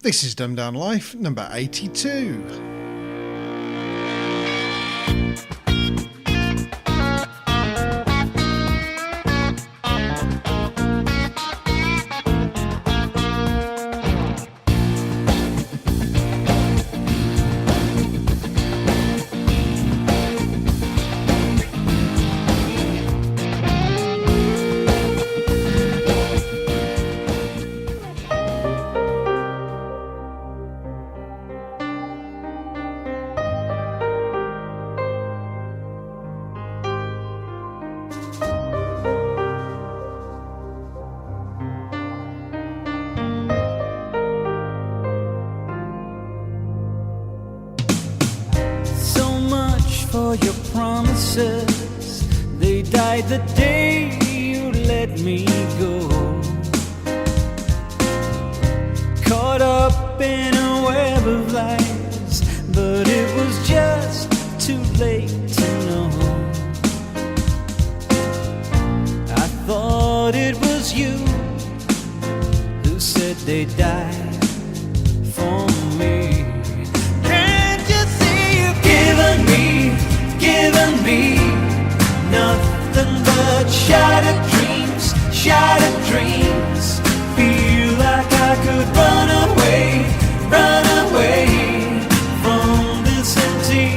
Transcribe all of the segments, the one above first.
This is Dumbed Down Life number 82. For your promises, they died the day you let me go. Caught up in a web of lies, but it was just too late to know. I thought it was you who said they'd die for me. Can't you see you've given me nothing but shattered dreams. Feel like I could run away from this empty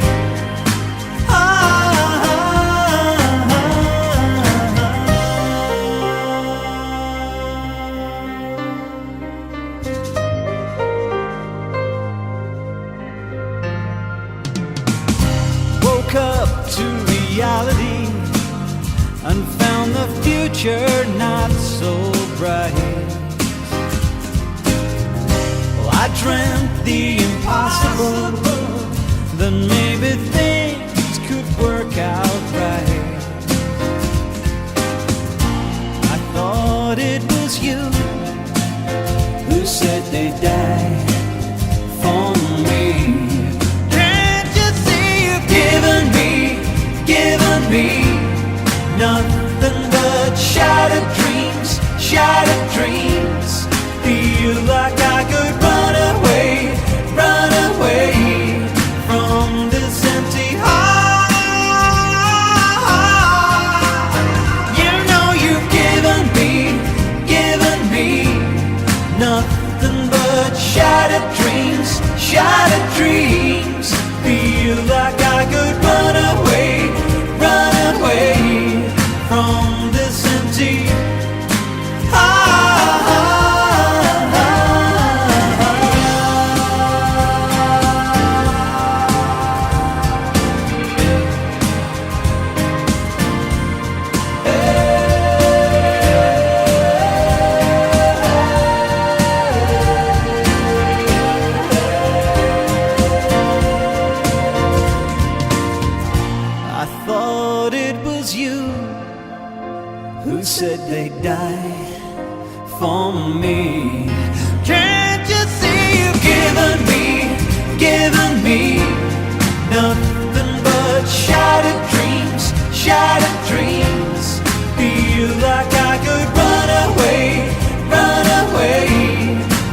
Woke up to reality and found the future not so bright. Well, I dreamt the impossible, then maybe things could work out right. I thought it was you who said they'd die for me. Can't you see you've given me nothing but shattered dreams. Feel like I could run away from this empty heart. You know you've given me nothing but shattered dreams. Feel like I could run away from this empty I thought it was you who said they'd die for me. Can't you see you've given me nothing but shattered dreams. Feel like I could run away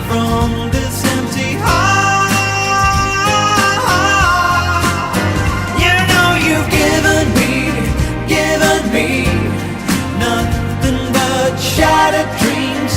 from this empty heart. You know you've given me nothing but shattered dreams.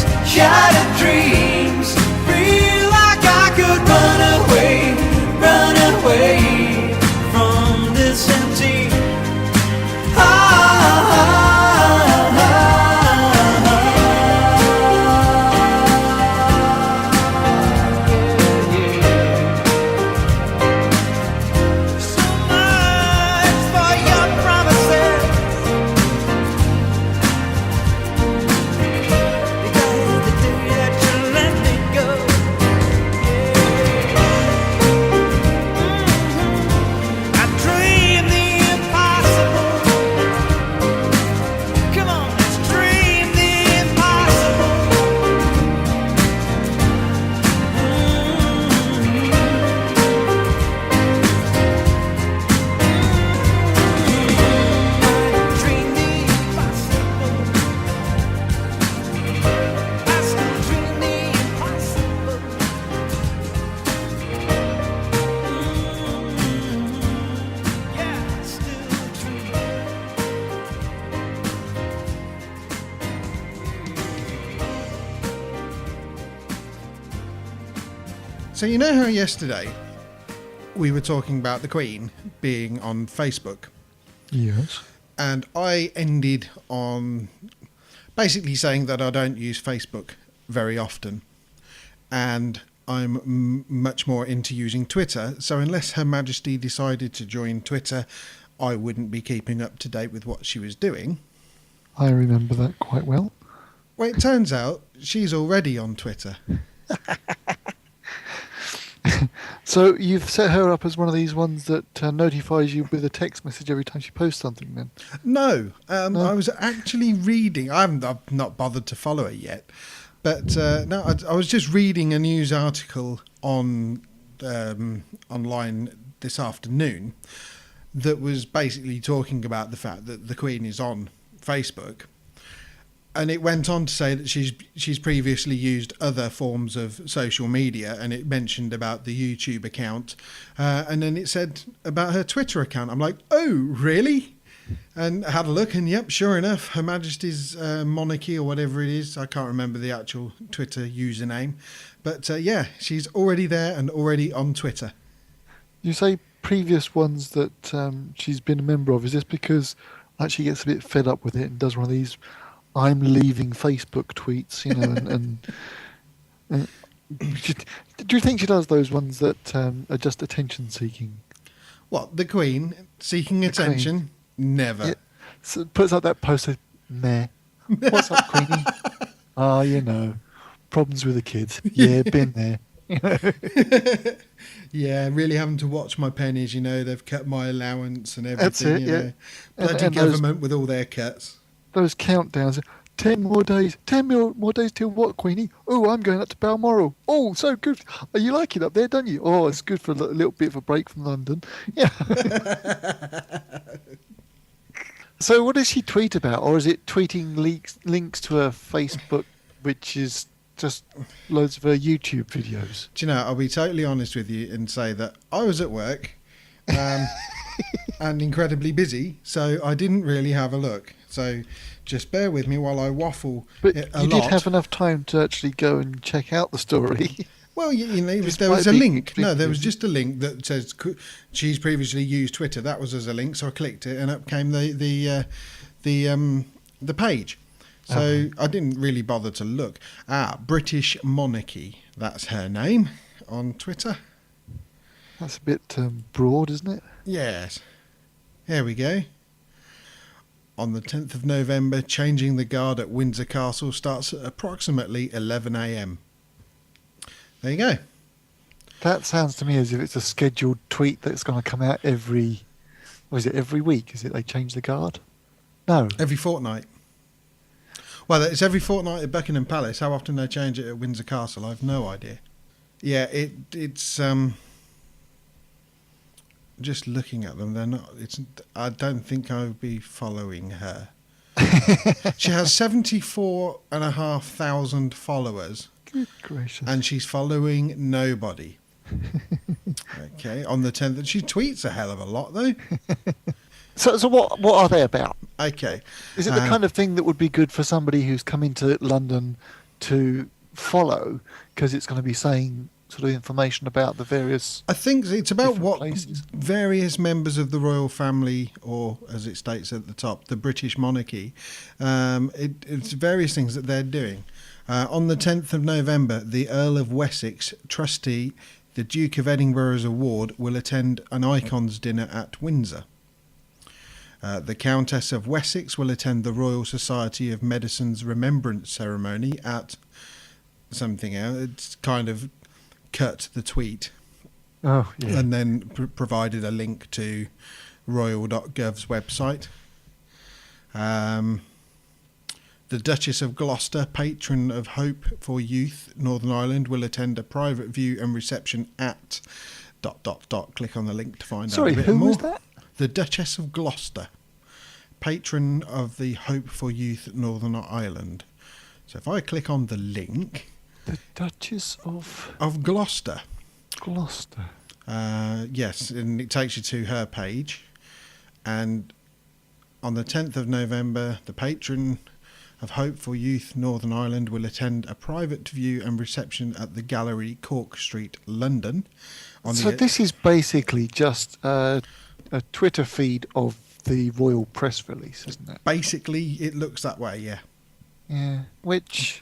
So you know how yesterday we were talking about the Queen being on Facebook? Yes. And I ended on basically saying that I don't use Facebook very often. And I'm much more into using Twitter. So unless Her Majesty decided to join Twitter, I wouldn't be keeping up to date with what she was doing. I remember that quite well. Well, it turns out she's already on Twitter. So you've set her up as one of these ones that notifies you with a text message every time she posts something then? No, No? I was actually reading. I've not bothered to follow her yet. But no, I was just reading a news article on online this afternoon that was basically talking about the fact that the Queen is on Facebook. And it went on to say that she's previously used other forms of social media, and it mentioned about the YouTube account, and then it said about her Twitter account. I'm like, oh, really? And I had a look, and yep, sure enough, Her Majesty's Monarchy or whatever it is. I can't remember the actual Twitter username, but yeah, she's already there and already on Twitter. You say previous ones that she's been a member of. Is this because she gets a bit fed up with it and does one of these "I'm leaving Facebook" tweets, you know, and do you think she does those ones that are just attention seeking? What, the Queen seeking attention? Never. Yeah. So puts up that post says, meh. What's up, Queenie? You know, problems with the kids. Yeah, been there. Yeah, really having to watch my pennies, you know, they've cut my allowance and everything. That's it, you yeah. know. Bloody And government with all their cuts. Those countdowns. 10 more days. 10 more days till what, Queenie? Oh, I'm going up to Balmoral. Oh, so good. Oh, you like it up there, don't you? Oh, it's good for a little bit of a break from London. Yeah. So what does she tweet about? Or is it tweeting links to her Facebook, which is just loads of her YouTube videos? Do you know, I'll be totally honest with you and say that I was at work and incredibly busy, so I didn't really have a look. So just bear with me while I waffle But a you lot. did have enough time to actually go and check out the story. Well, you know, It's there was quite a big- link. big No, there was news. just a link that says she's previously used Twitter. That was as a link, so I clicked it, and up came the page. So I didn't really bother to look. British Monarchy. That's her name on Twitter. That's a bit broad, isn't it? Yes. Here we go. On the 10th of November, changing the guard at Windsor Castle starts at approximately 11 a.m. There you go. That sounds to me as if it's a scheduled tweet that's going to come out every week? Is it they change the guard? No. Every fortnight. Well, it's every fortnight at Buckingham Palace. How often they change it at Windsor Castle, I've no idea. Yeah, it's just looking at them, they're not. I don't think I would be following her. She has 74,500 followers. Good gracious. And she's following nobody. Okay, on the 10th. She tweets a hell of a lot, though. So what are they about? Okay. Is it the kind of thing that would be good for somebody who's come into London to follow, because it's going to be saying sort of information about the various... I think it's about different what places? various members of the royal family, or as it states at the top, the British monarchy, it's various things that they're doing. On the 10th of November, the Earl of Wessex, trustee, the Duke of Edinburgh's award, will attend an Icons dinner at Windsor. The Countess of Wessex will attend the Royal Society of Medicine's remembrance ceremony at something else. It's kind of cut the tweet Oh, yeah. and then provided a link to royal.gov's website. The Duchess of Gloucester, patron of Hope for Youth, Northern Ireland, will attend a private view and reception at ... Click on the link to find Sorry, out a bit who more. was that? The Duchess of Gloucester, patron of the Hope for Youth, Northern Ireland. So if I click on the link... The Duchess of Gloucester. Gloucester. Yes, and it takes you to her page. And on the 10th of November, the patron of Hope for Youth Northern Ireland will attend a private view and reception at the Gallery, Cork Street, London. So this is basically just a Twitter feed of the royal press release, isn't it? Basically, it looks that way, yeah. Yeah, which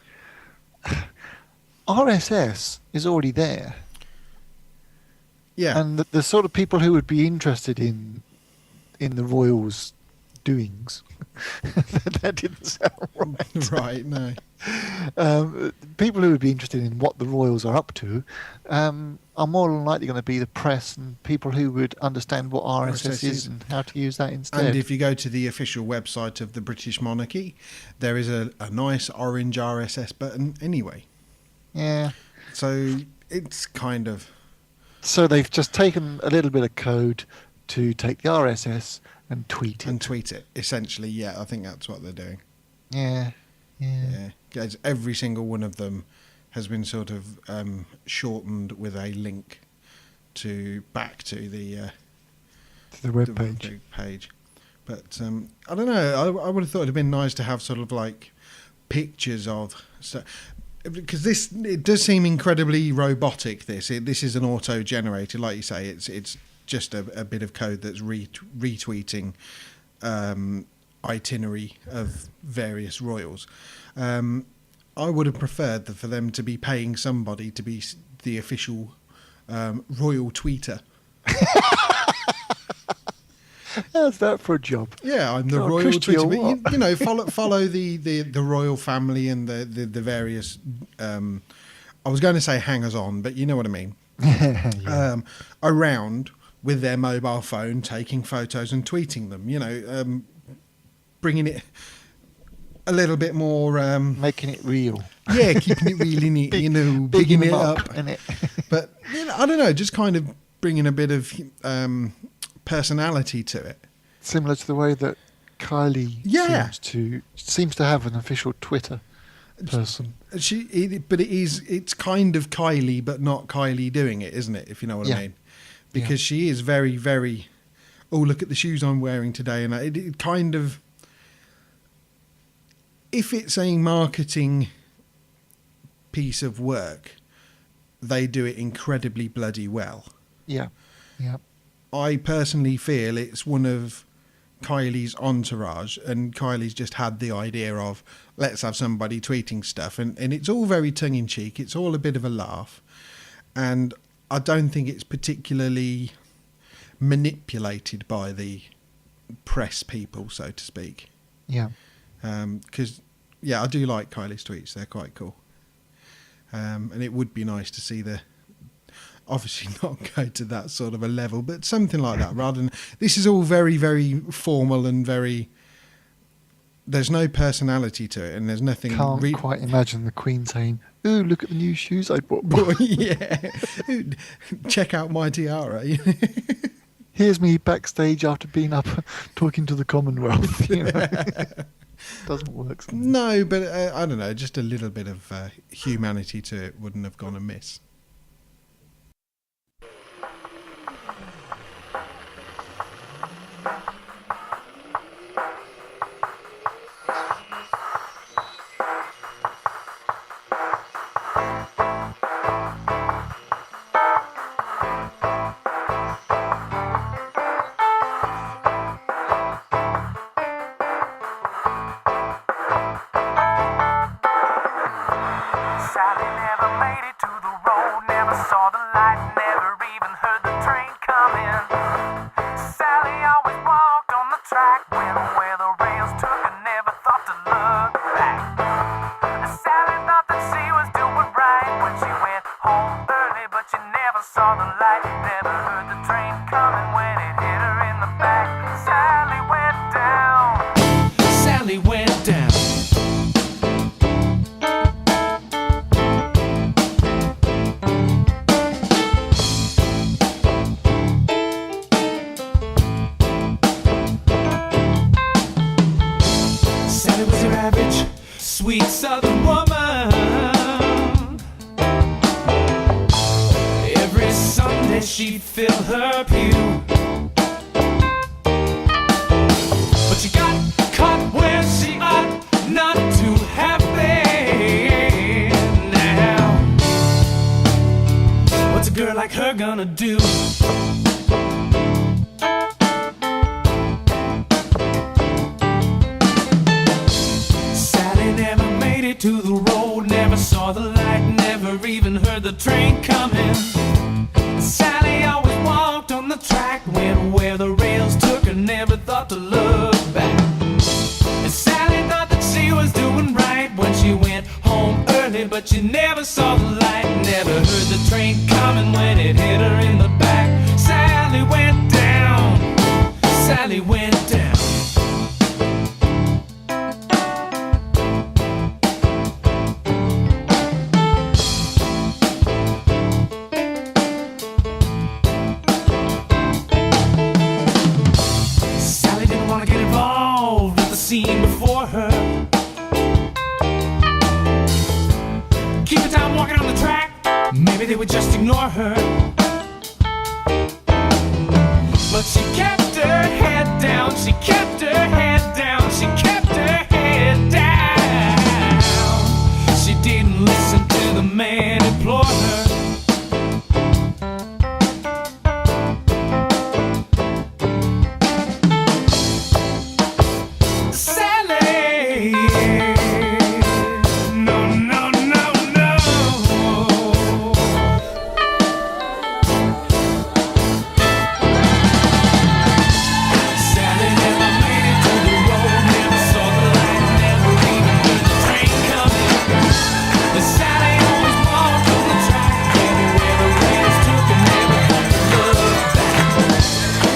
RSS is already there. Yeah. And the sort of people who would be interested in the royals' doings, that didn't sound right. Right, no. People who would be interested in what the royals are up to are more than likely going to be the press and people who would understand what RSS is and how to use that instead. And if you go to the official website of the British monarchy, there is a nice orange RSS button anyway. Yeah. So it's kind of... So they've just taken a little bit of code to take the RSS and tweet it. And tweet it, essentially, yeah. I think that's what they're doing. Yeah. Because every single one of them has been sort of shortened with a link back to the web page. But I don't know. I would have thought it'd have been nice to have sort of like pictures of... because it does seem incredibly robotic. This is an auto-generated, like you say. It's just a bit of code that's retweeting itinerary of various royals. I would have preferred for them to be paying somebody to be the official royal tweeter. How's that for a job? Yeah, I'm the royal tweeter. But you know, follow the royal family and the various. I was going to say hangers-on, but you know what I mean. Yeah. Around with their mobile phone, taking photos and tweeting them. You know, bringing it a little bit more, making it real. Yeah, keeping it really neat. You know, bigging it up. Innit? But you know, I don't know, just kind of bringing a bit of personality to it. Similar to the way that Kylie seems to have an official Twitter person. It's kind of Kylie, but not Kylie doing it, isn't it? If you know what I mean, because she is very, very. Oh, look at the shoes I'm wearing today, and it kind of. If it's a marketing piece of work, they do it incredibly bloody well. Yeah. I personally feel it's one of Kylie's entourage, and Kylie's just had the idea of let's have somebody tweeting stuff, and it's all very tongue-in-cheek. It's all a bit of a laugh, and I don't think it's particularly manipulated by the press people, so to speak. Yeah. Because, I do like Kylie's tweets. They're quite cool. And it would be nice to see obviously not go to that sort of a level, but something like that rather than... This is all very, very formal and very... There's no personality to it, and there's nothing... Can't quite imagine the Queen saying, "Ooh, look at the new shoes I bought." Yeah. Check out my tiara. Here's me backstage after being up talking to the Commonwealth. You know? Doesn't work sometimes. No, but I don't know, just a little bit of humanity to it wouldn't have gone amiss. Sally never made it to the road, never saw the light, never even heard the train coming. Sally always walked on the track, went where the rails took and never thought to look back. Sally thought that she was doing right when she went home early, but she never saw the light, never heard the train coming when it hit her in the back. Sally went down. Sally went down. Sweet Southern woman. Every Sunday she'd fill her pew, but she got caught where she ought not to. like her gonna do? Sally never made it to the road, never saw the light, never even heard the train coming. Sally always walked on the track, went where the rails took her, never thought to look back. And Sally thought that she was doing right when she went home early, but she never saw the light, never heard the train coming when it hit her in the back. Sally went down, Sally went down. Sally didn't want to get involved with the scene before her. Keep the time walking on the track, maybe they would just ignore her. But she kept her head down, she kept her head down, she kept her head down. She didn't listen to the man implore her. Sally, no, no, no, no. Sally never made it to the road, never saw the light, never even heard the train coming. But Sally always walked on the track, everywhere the rails took her, never thought to look back.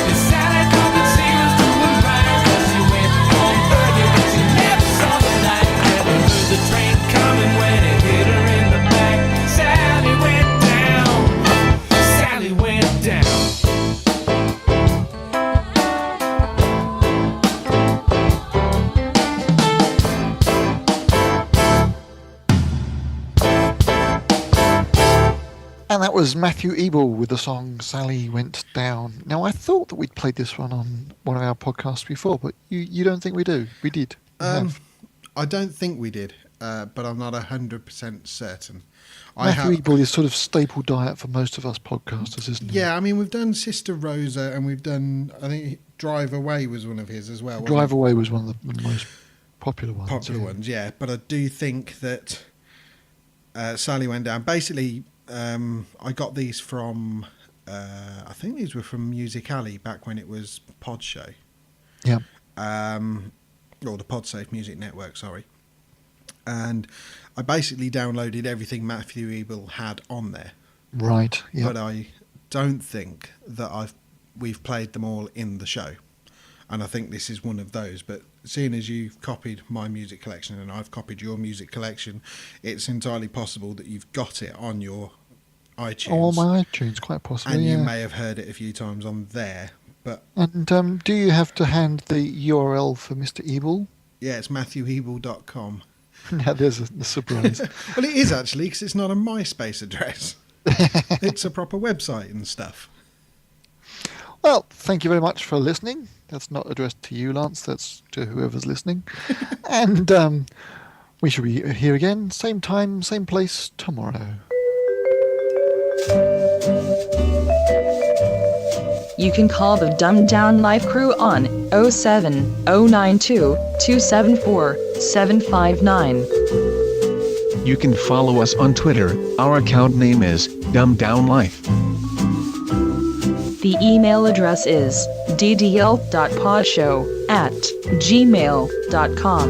And Sally thought that she was doing right, but she went home early, but she never saw the light, never heard the train coming when it hit her in the back. Sally went down, Sally went down. And that was Matthew Ebel with the song Sally Went Down. Now, I thought that we'd played this one on one of our podcasts before, but you don't think we do? We did. We have. I don't think we did, but I'm not 100% certain. Matthew Ebel is sort of staple diet for most of us podcasters, isn't he? Yeah, I mean, we've done Sister Rosa and we've done, I think Drive Away was one of his as well. wasn't Drive it? Away was one of the most popular ones. Popular yeah. ones, yeah. But I do think that Sally Went Down. Basically, I got these from, I think these were from Music Alley back when it was Pod Show. Yeah. Or the Podsafe Music Network, sorry. And I basically downloaded everything Matthew Ebel had on there. Right. Yeah. But I don't think that we've played them all in the show. And I think this is one of those. But seeing as you've copied my music collection and I've copied your music collection, it's entirely possible that you've got it on your iTunes. Oh, on my iTunes, quite possibly. And yeah. you may have heard it a few times on there. But And do you have to hand the URL for Mr. Ebel? yeah, it's matthewebel.com. Now there's a surprise. Well, it is actually, because it's not a MySpace address. It's a proper website and stuff. Well, thank you very much for listening. That's not addressed to you, Lance. That's to whoever's listening. And we shall be here again, same time, same place, tomorrow. You can call the Dumbed Down Life crew on 07092 274 759. You can follow us on Twitter. Our account name is dumbdownlife. The email address is ddl.podshow@gmail.com.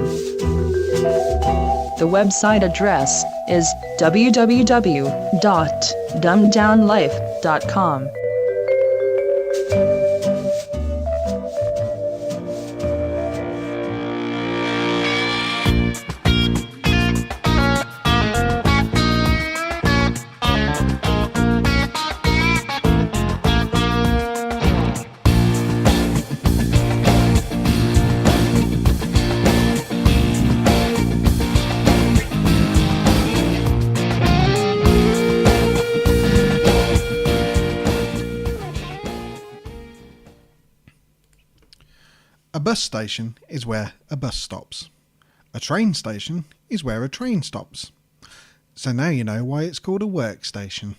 The website address is www.dumbdownlife.com. A bus station is where a bus stops. A train station is where a train stops. So now you know why it's called a workstation.